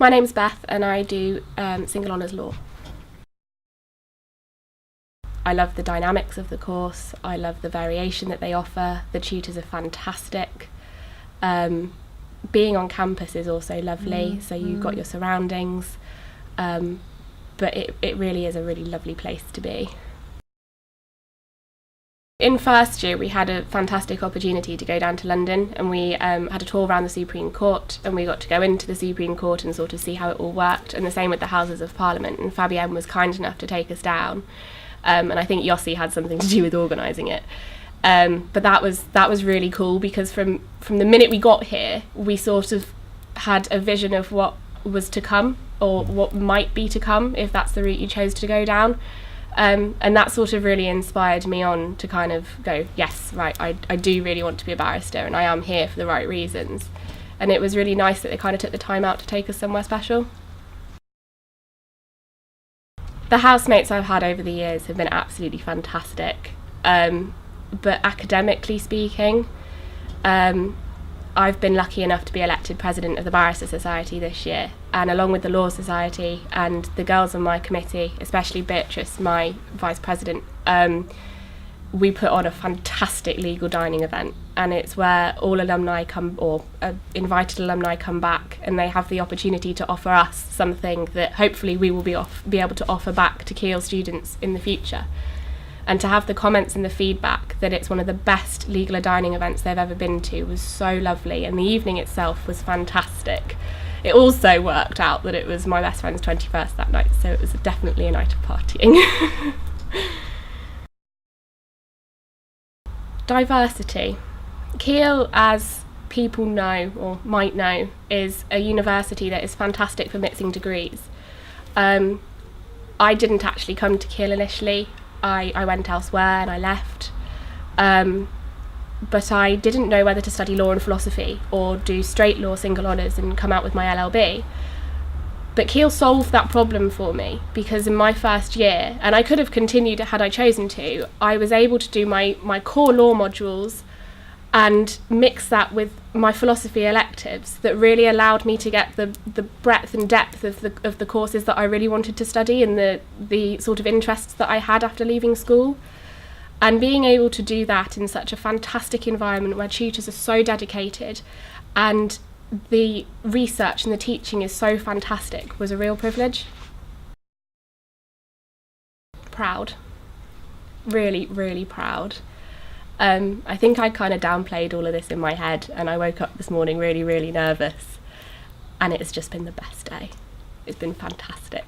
My name's Beth and I do single honours law. I love the dynamics of the course, I love the variation that they offer, the tutors are fantastic. Being on campus is also lovely, so you've got your surroundings, but it really is a really lovely place to be. In first year we had a fantastic opportunity to go down to London, and we had a tour around the Supreme Court, and we got to go into the Supreme Court and sort of see how it all worked, and the same with the Houses of Parliament, and Fabienne was kind enough to take us down, and I think Yossi had something to do with organising it. But that was really cool, because from the minute we got here we sort of had a vision of what was to come, or what might be to come if that's the route you chose to go down. And that sort of really inspired me on to kind of go, yes, right, I do really want to be a barrister, and I am here for the right reasons. And it was really nice that they kind of took the time out to take us somewhere special. The housemates I've had over the years have been absolutely fantastic. But academically speaking, I've been lucky enough to be elected president of the Barrister Society this year, and along with the Law Society and the girls on my committee, especially Beatrice, my vice president, we put on a fantastic legal dining event, and it's where all alumni come, or invited alumni come back, and they have the opportunity to offer us something that hopefully we will be able to offer back to Keele students in the future. And to have the comments and the feedback that it's one of the best legal dining events they've ever been to was so lovely, and the evening itself was fantastic. It also worked out that it was my best friend's 21st that night, so it was definitely a night of partying. Diversity. Keele, as people know or might know, is a university that is fantastic for mixing degrees. I didn't actually come to Keele initially. I went elsewhere and I left, but I didn't know whether to study law and philosophy or do straight law single honours and come out with my LLB. But Keele solved that problem for me, because in my first year, and I could have continued had I chosen to, I was able to do my core law modules and mix that with my philosophy electives that really allowed me to get the breadth and depth of the courses that I really wanted to study, and the sort of interests that I had after leaving school. And being able to do that in such a fantastic environment where tutors are so dedicated and the research and the teaching is so fantastic was a real privilege. Proud. Really, really proud. I think I kind of downplayed all of this in my head, and I woke up this morning really, really nervous, and it's just been the best day. It's been fantastic.